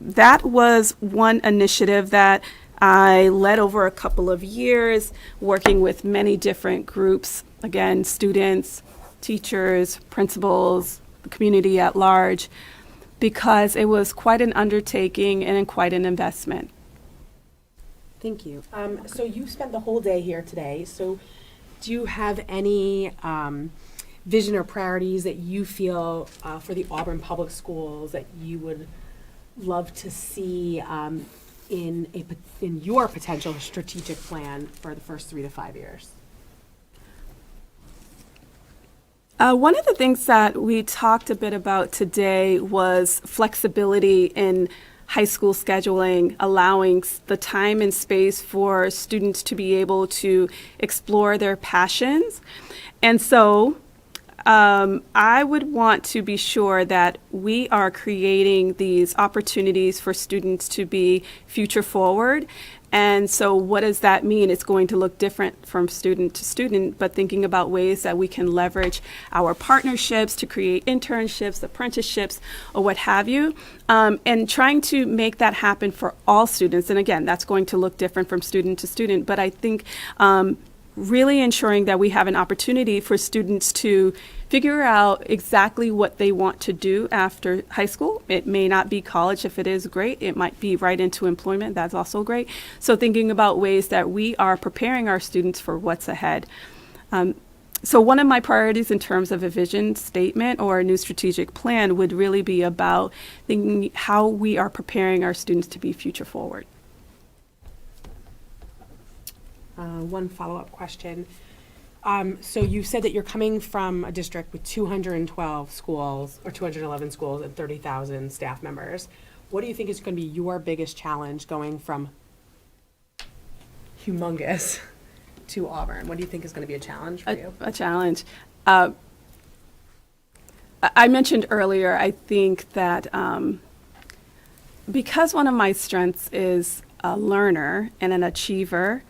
that was one initiative that I led over a couple of years working with many different groups, again, students, teachers, principals, the community at large, because it was quite an undertaking and quite an investment. Thank you. So you spent the whole day here today. So do you have any vision or priorities that you feel for the Auburn Public Schools that you would love to see in your potential strategic plan for the first 3 to 5 years? One of the things that we talked a bit about today was flexibility in high school scheduling, allowing the time and space for students to be able to explore their passions. And so I would want to be sure that we are creating these opportunities for students to be future forward. And so what does that mean? It's going to look different from student to student, but thinking about ways that we can leverage our partnerships to create internships, apprenticeships, or what have you, and trying to make that happen for all students. And again, that's going to look different from student to student, but I think really ensuring that we have an opportunity for students to figure out exactly what they want to do after high school. It may not be college. If it is, great. It might be right into employment. That's also great. So thinking about ways that we are preparing our students for what's ahead. So one of my priorities in terms of a vision statement or a new strategic plan would really be about thinking how we are preparing our students to be future forward. One follow-up question. So you said that you're coming from a district with 212 schools, or 211 schools and 30,000 staff members. What do you think is going to be your biggest challenge going from humongous to Auburn? What do you think is going to be a challenge for you? A challenge. I mentioned earlier, I think that because one of my strengths is a learner and an achiever,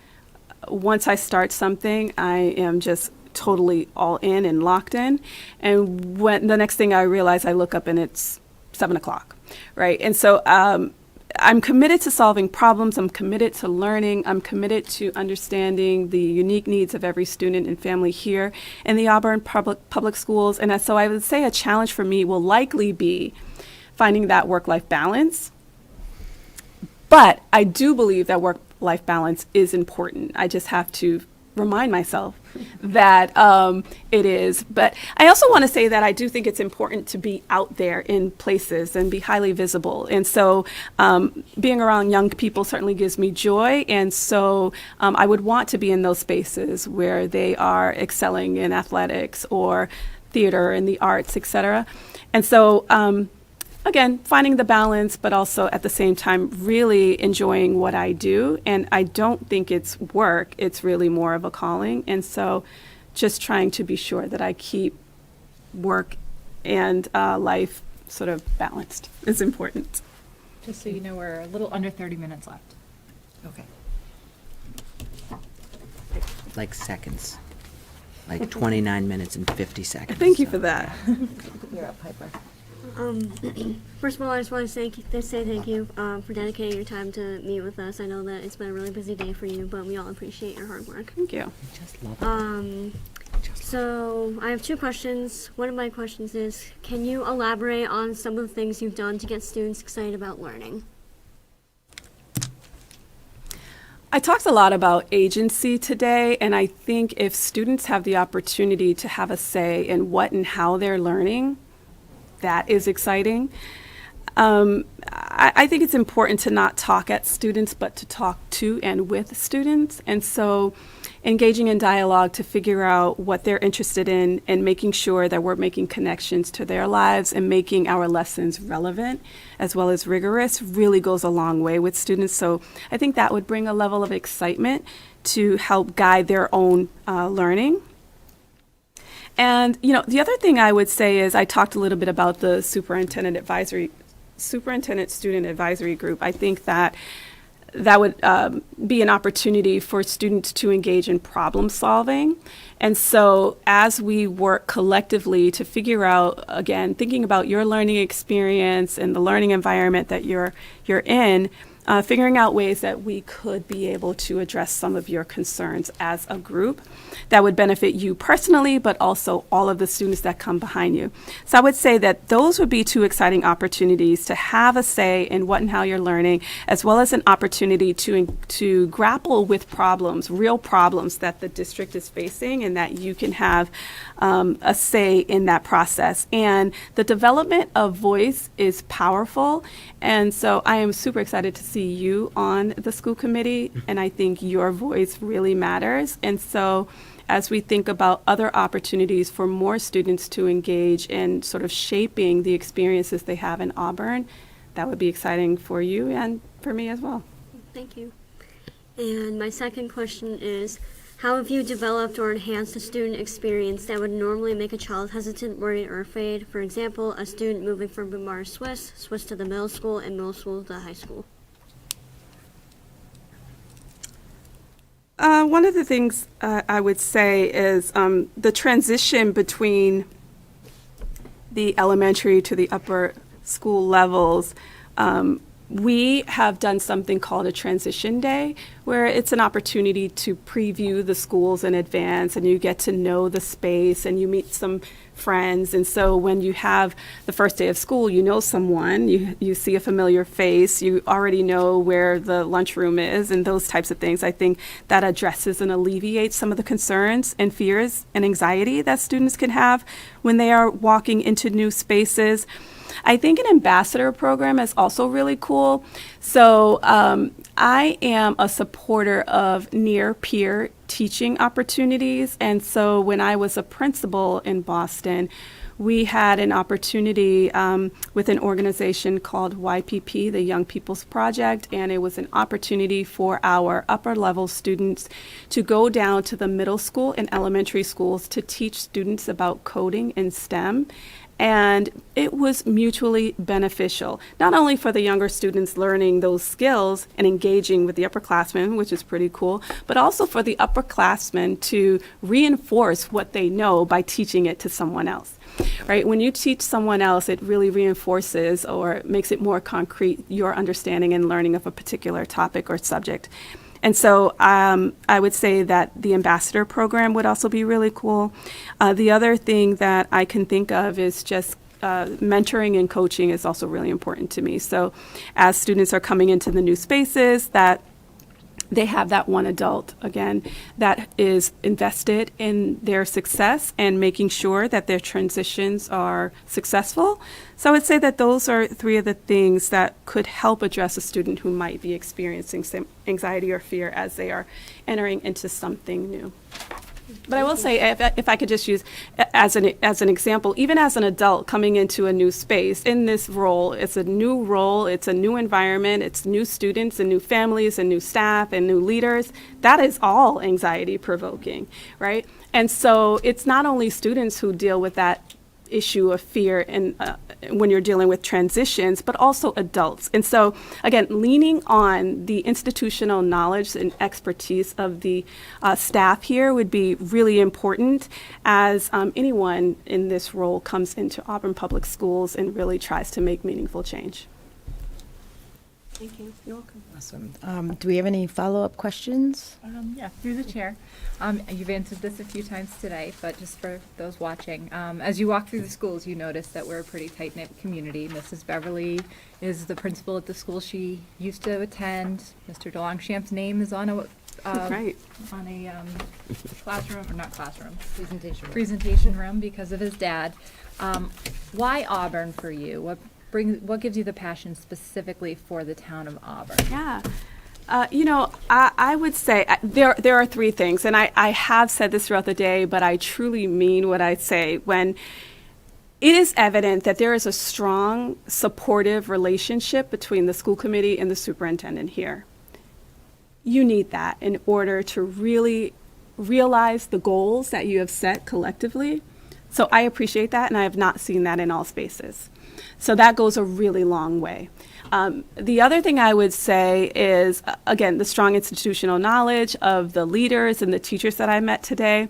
once I start something, I am just totally all in and locked in. And when the next thing I realize, I look up and it's 7 o'clock, right? And so I'm committed to solving problems. I'm committed to learning. I'm committed to understanding the unique needs of every student and family here in the Auburn Public Schools. And so I would say a challenge for me will likely be finding that work-life balance. But I do believe that work-life balance is important. I just have to remind myself that it is. But I also want to say that I do think it's important to be out there in places and be highly visible. And so being around young people certainly gives me joy. And so I would want to be in those spaces where they are excelling in athletics or theater and the arts, et cetera. And so again, finding the balance, but also at the same time really enjoying what I do. And I don't think it's work, it's really more of a calling. And so just trying to be sure that I keep work and life sort of balanced is important. Just so you know, we're a little under 30 minutes left. Okay. Like seconds. Like 29 minutes and 50 seconds. Thank you for that. You're up, Piper. First of all, I just want to say thank you for dedicating your time to meet with us. I know that it's been a really busy day for you, but we all appreciate your hard work. Thank you. Just love it. So I have 2 questions. One of my questions is, can you elaborate on some of the things you've done to get students excited about learning? I talked a lot about agency today, and I think if students have the opportunity to have a say in what and how they're learning, that is exciting. I think it's important to not talk at students, but to talk to and with students. And so engaging in dialogue to figure out what they're interested in and making sure that we're making connections to their lives and making our lessons relevant as well as rigorous really goes a long way with students. So I think that would bring a level of excitement to help guide their own learning. And, you know, the other thing I would say is I talked a little bit about the superintendent student advisory group. I think that would be an opportunity for students to engage in problem solving. And so as we work collectively to figure out, again, thinking about your learning experience and the learning environment that you're in, figuring out ways that we could be able to address some of your concerns as a group that would benefit you personally, but also all of the students that come behind you. So I would say that those would be two exciting opportunities to have a say in what and how you're learning, as well as an opportunity to grapple with problems, real problems that the district is facing, and that you can have a say in that process. And the development of voice is powerful. And so I am super excited to see you on the school committee, and I think your voice really matters. And so as we think about other opportunities for more students to engage in sort of shaping the experiences they have in Auburn, that would be exciting for you and for me as well. Thank you. And my second question is, how have you developed or enhanced a student experience that would normally make a child hesitant, worried, or afraid? For example, a student moving from Bumar Swiss to the middle school, and middle school to high school. One of the things I would say is the transition between the elementary to the upper school levels. We have done something called a transition day, where it's an opportunity to preview the schools in advance, and you get to know the space and you meet some friends. And so when you have the first day of school, you know someone, you see a familiar face, you already know where the lunchroom is, and those types of things. I think that addresses and alleviates some of the concerns and fears and anxiety that students can have when they are walking into new spaces. I think an ambassador program is also really cool. So I am a supporter of near-peer teaching opportunities. And so when I was a principal in Boston, we had an opportunity with an organization called YPP, the Young People's Project, and it was an opportunity for our upper level students to go down to the middle school and elementary schools to teach students about coding in STEM. And it was mutually beneficial, not only for the younger students learning those skills and engaging with the upperclassmen, which is pretty cool, but also for the upperclassmen to reinforce what they know by teaching it to someone else. Right? When you teach someone else, it really reinforces or makes it more concrete your understanding and learning of a particular topic or subject. And so I would say that the ambassador program would also be really cool. The other thing that I can think of is just mentoring and coaching is also really important to me. So as students are coming into the new spaces, that they have that one adult, again, that is invested in their success and making sure that their transitions are successful. So I would say that those are three of the things that could help address a student who might be experiencing some anxiety or fear as they are entering into something new. But I will say, if I could just use as an example, even as an adult coming into a new space, in this role, it's a new environment, it's new students and new families and new staff and new leaders. That is all anxiety provoking, right? And so it's not only students who deal with that issue of fear and when you're dealing with transitions, but also adults. And so, again, leaning on the institutional knowledge and expertise of the staff here would be really important as anyone in this role comes into Auburn Public Schools and really tries to make meaningful change. Thank you. You're welcome. Awesome. Do we have any follow-up questions? Yeah, through the chair. You've answered this a few times today, but just for those watching, as you walk through the schools, you notice that we're a pretty tight-knit community. Mrs. Beverly is the principal at the school she used to attend. Mr. DeLongchamp's name is on a Right. on a classroom, or not classroom, presentation room because of his dad. Why Auburn for you? What gives you the passion specifically for the town of Auburn? Yeah. I would say there are three things, and I have said this throughout the day, but I truly mean what I say. When it is evident that there is a strong, supportive relationship between the school committee and the superintendent here. You need that in order to really realize the goals that you have set collectively. So I appreciate that, and I have not seen that in all spaces. So that goes a really long way. The other thing I would say is, again, the strong institutional knowledge of the leaders and the teachers that I met today.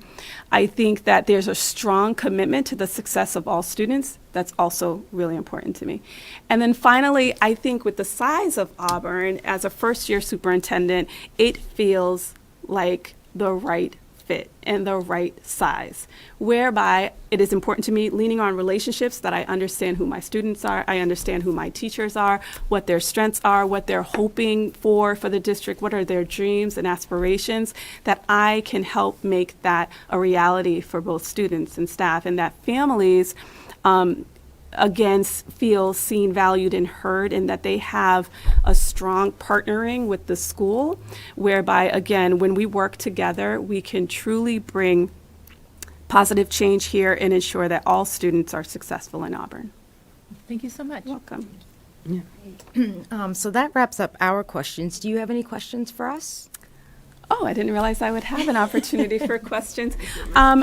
I think that there's a strong commitment to the success of all students. That's also really important to me. And then finally, I think with the size of Auburn, as a first-year superintendent, it feels like the right fit and the right size, whereby it is important to me leaning on relationships that I understand who my students are, I understand who my teachers are, what their strengths are, what they're hoping for the district, what are their dreams and aspirations, that I can help make that a reality for both students and staff, and that families again feel seen, valued, and heard, and that they have a strong partnering with the school, whereby, again, when we work together, we can truly bring positive change here and ensure that all students are successful in Auburn. Thank you so much. Welcome. So that wraps up our questions. Do you have any questions for us? Oh, I didn't realize I would have an opportunity for questions.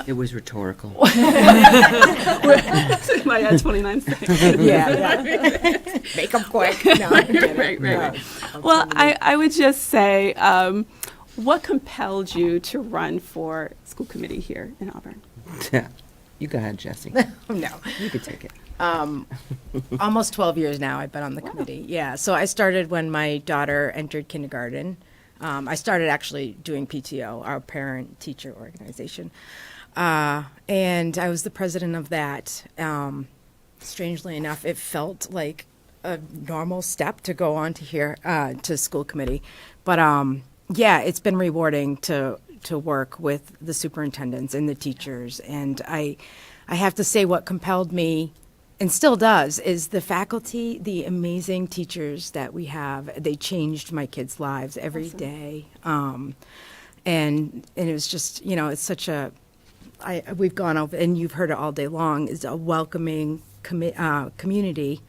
It was rhetorical. I had 29 seconds. Yeah. Make them quick. No, I'm kidding. Right. Well, I would just say, what compelled you to run for school committee here in Auburn? You go ahead, Jesse. No. You could take it. Almost 12 years now I've been on the committee. Yeah, so I started when my daughter entered kindergarten. I started actually doing PTO, our parent-teacher organization. And I was the president of that. Strangely enough, it felt like a normal step to go on to here, to school committee. But yeah, it's been rewarding to work with the superintendents and the teachers. And I have to say what compelled me, and still does, is the faculty, the amazing teachers that we have. They changed my kids' lives every day. And it was just, it's such we've gone over, and you've heard it all day long, is a welcoming community.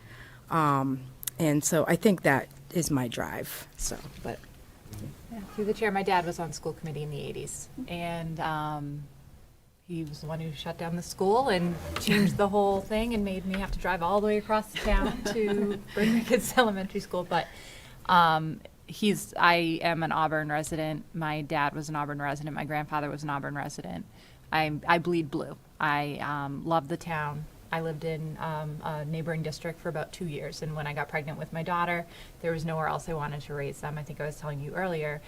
And so I think that is my drive. So, but Yeah, through the chair, my dad was on school committee in the 80s, and he was the one who shut down the school and changed the whole thing and made me have to drive all the way across the town to bring my kids to elementary school. But I am an Auburn resident. My dad was an Auburn resident. My grandfather was an Auburn resident. I bleed blue. I love the town. I lived in a neighboring district for about 2 years, and when I got pregnant with my daughter, there was nowhere else I wanted to raise them. I think I was telling you earlier,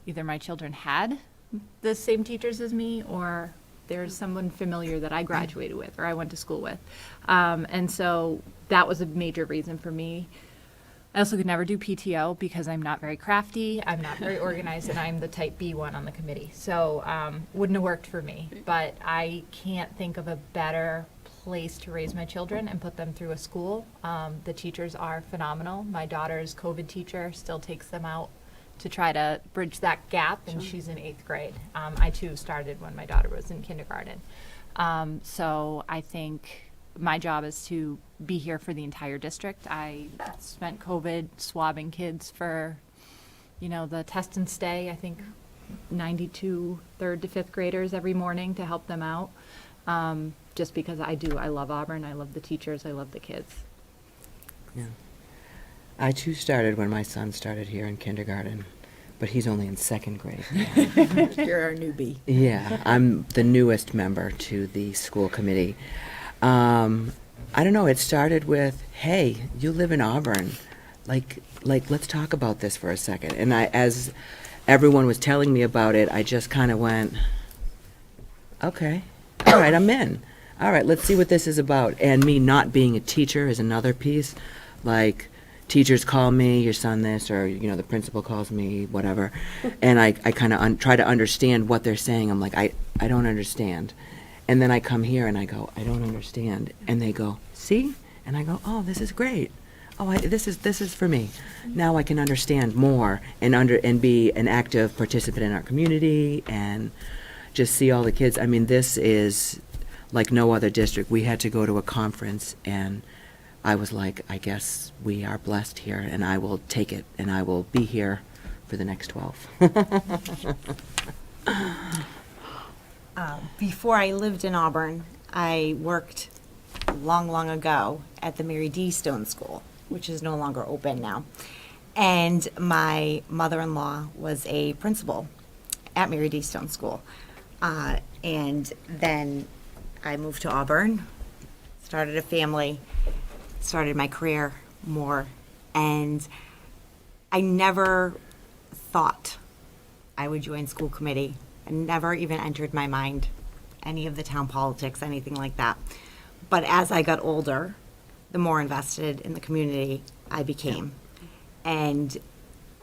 either my children had the same teachers as me, or there's someone familiar that I graduated with or I went to school with. And so that was a major reason for me. I also could never do PTO because I'm not very crafty, I'm not very organized, and I'm the type B one on the committee. So wouldn't have worked for me. But I can't think of a better place to raise my children and put them through a school. The teachers are phenomenal. My daughter's COVID teacher still takes them out to try to bridge that gap, and she's in 8th grade. I too started when my daughter was in kindergarten. So I think my job is to be here for the entire district. I spent COVID swabbing kids for, the test and stay, I think 92 3rd to 5th graders every morning to help them out. Just because I love Auburn, I love the teachers, I love the kids. Yeah. I too started when my son started here in kindergarten, but he's only in 2nd grade now. you're our newbie. Yeah, I'm the newest member to the school committee. I don't know, it started with, hey, you live in Auburn. Like let's talk about this for a second. And as everyone was telling me about it, I just kind of went, okay, all right, I'm in. All right, let's see what this is about. And me not being a teacher is another piece. Like, teachers call me, your son this, or, the principal calls me, whatever. And I kind of try to understand what they're saying. I'm like, I don't understand. And then I come here and I go, I don't understand. And they go, see? And I go, oh, this is great. Oh, this is for me. Now I can understand more and be an active participant in our community and just see all the kids. I mean, this is like no other district. We had to go to a conference, and I was like, I guess we are blessed here, and I will take it, and I will be here for the next 12. Before I lived in Auburn, I worked long, long ago at the Mary D. Stone School, which is no longer open now. And my mother-in-law was a principal at Mary D. Stone School. And then I moved to Auburn, started a family, started my career more, and I never thought I would join school committee. I never even entered my mind any of the town politics, anything like that. But as I got older, the more invested in the community I became. And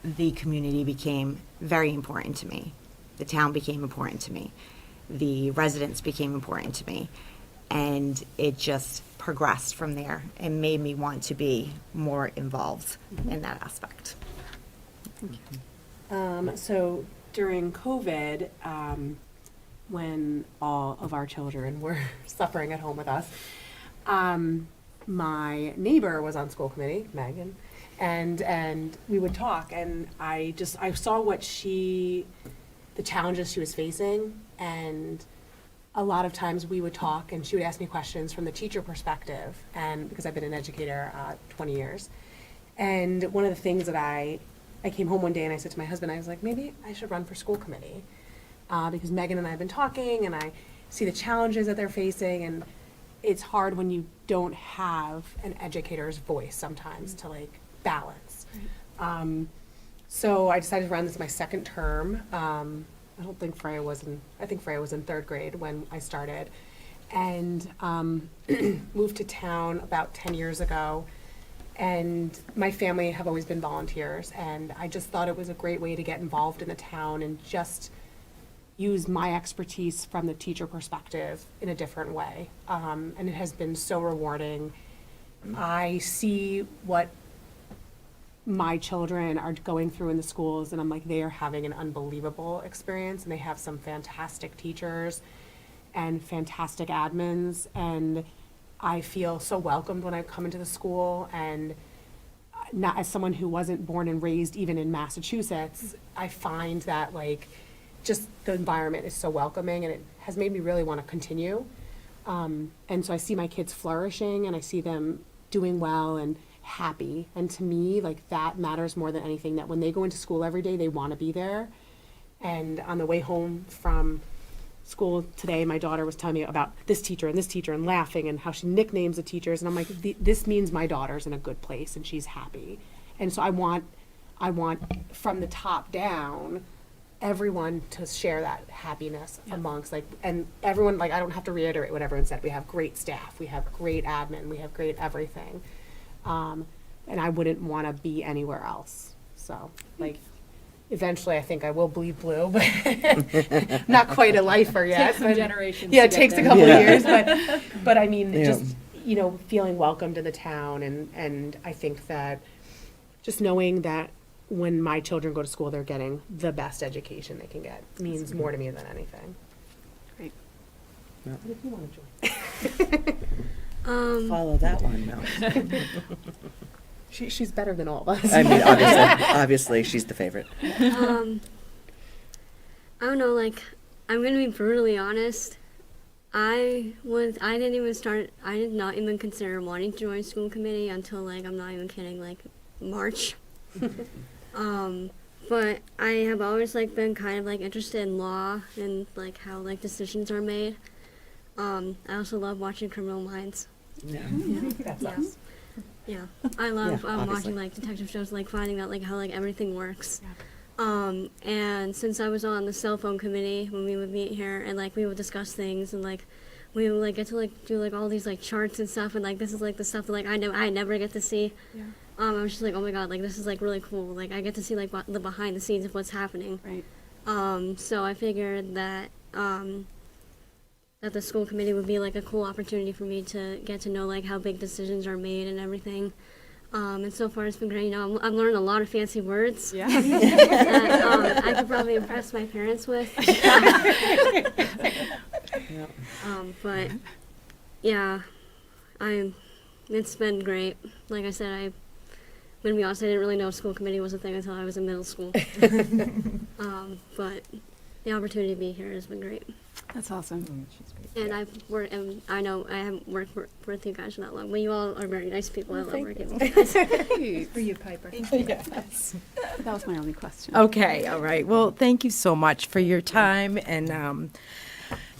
the community became very important to me. The town became important to me. The residents became important to me. And it just progressed from there and made me want to be more involved in that aspect. So during COVID, when all of our children were suffering at home with us, my neighbor was on school committee, Megan, and we would talk, and I saw the challenges she was facing, and a lot of times we would talk, and she would ask me questions from the teacher perspective, and because I've been an educator 20 years, and one of the things that I came home one day and I said to my husband, I was like, maybe I should run for school committee, because Megan and I have been talking, and I see the challenges that they're facing, and it's hard when you don't have an educator's voice sometimes to like balance. So I decided to run. This is my second term. I don't think Freya was I think Freya was in third grade when I started, and moved to town about 10 years ago. And my family have always been volunteers, and I just thought it was a great way to get involved in the town and just use my expertise from the teacher perspective in a different way. And it has been so rewarding. I see what my children are going through in the schools, and I'm like, they are having an unbelievable experience, and they have some fantastic teachers and fantastic admins, and I feel so welcomed when I come into the school. And not as someone who wasn't born and raised even in Massachusetts, I find that like just the environment is so welcoming, and it has made me really want to continue. And so I see my kids flourishing, and I see them doing well and happy. And to me, like that matters more than anything, that when they go into school every day, they want to be there. And on the way home from school today, my daughter was telling me about this teacher and laughing and how she nicknames the teachers. And I'm like, this means my daughter's in a good place and she's happy. And so I want from the top down, everyone to share that happiness amongst and everyone, like, I don't have to reiterate what everyone said. We have great staff, we have great admin, we have great everything. And I wouldn't want to be anywhere else. So like, eventually I think I will bleed blue, but not quite a lifer yet. Takes some generations. Yeah, to it get takes a there. couple of years, but I mean, just, feeling welcomed in the town, and I think that just knowing that when my children go to school, they're getting the best education they can get means more to me than anything. Great. What if you want to join? Follow that one, no. She's better than all of us. I mean, obviously, she's the favorite. I don't know, like, I'm gonna be brutally honest. I did not even consider wanting to join school committee until, like, I'm not even kidding, like, March. But I have always, like, been kind of, like, interested in law and, like, how, like, decisions are made. I also love watching Criminal Minds. Yeah. That's Yeah. us. Yeah, I love obviously. watching like detective shows, like finding out like how like everything works. And since I was on the cell phone committee when we would meet here, and like we would discuss things, and like we would like get to like do like all these like charts and stuff, and like this is like the stuff that like I never get to see. Yeah. I was just like, oh my god, like this is like really cool. Like I get to see like the behind the scenes of what's happening. Right. So I figured that that the school committee would be like a cool opportunity for me to get to know like how big decisions are made and everything. And so far it's been great. You know, I'm learning a lot of fancy words Yeah. that I could probably impress my parents with. But yeah, it's been great. Like I said, I'm gonna be honest, I didn't really know school committee was a thing until I was in middle school. But the opportunity to be here has been great. That's awesome. And I've worked, and I know I haven't worked with you guys for that long, but you all are very nice people. I love working with you guys. For you, Piper. Yes. That was my only question. Okay, all right. Well, thank you so much for your time and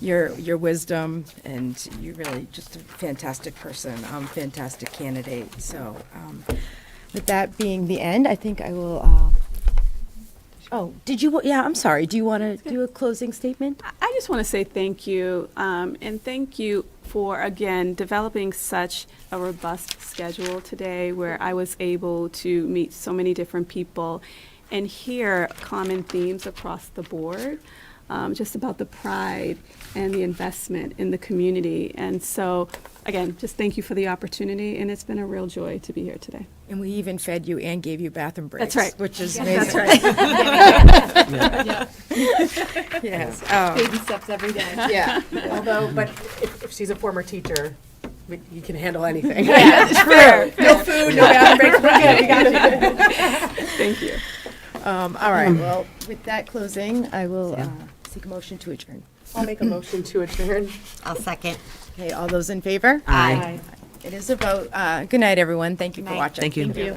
your wisdom, and you're really just a fantastic person, fantastic candidate. So, with that being the end, I think I will. Oh, did you? Yeah, I'm sorry. Do you want to do a closing statement? I just want to say thank you, and thank you for, again, developing such a robust schedule today where I was able to meet so many different people and hear common themes across the board, just about the pride and the investment in the community. And so, again, just thank you for the opportunity, and it's been a real joy to be here today. And we even fed you and gave you bathroom breaks. That's right. Which is amazing. That's right. Yes. Baby steps every day. Yeah. Although, but if she's a former teacher, you can handle anything. Yeah, sure. No food, no bathroom breaks. We're good. We got you. Thank you. All right. Well, with that closing, I will seek a motion to adjourn. I'll make a motion to adjourn. I'll second. Okay, all those in favor? Aye. It is a vote. Good night, everyone. Thank you for Night. watching. Thank you. Thank you.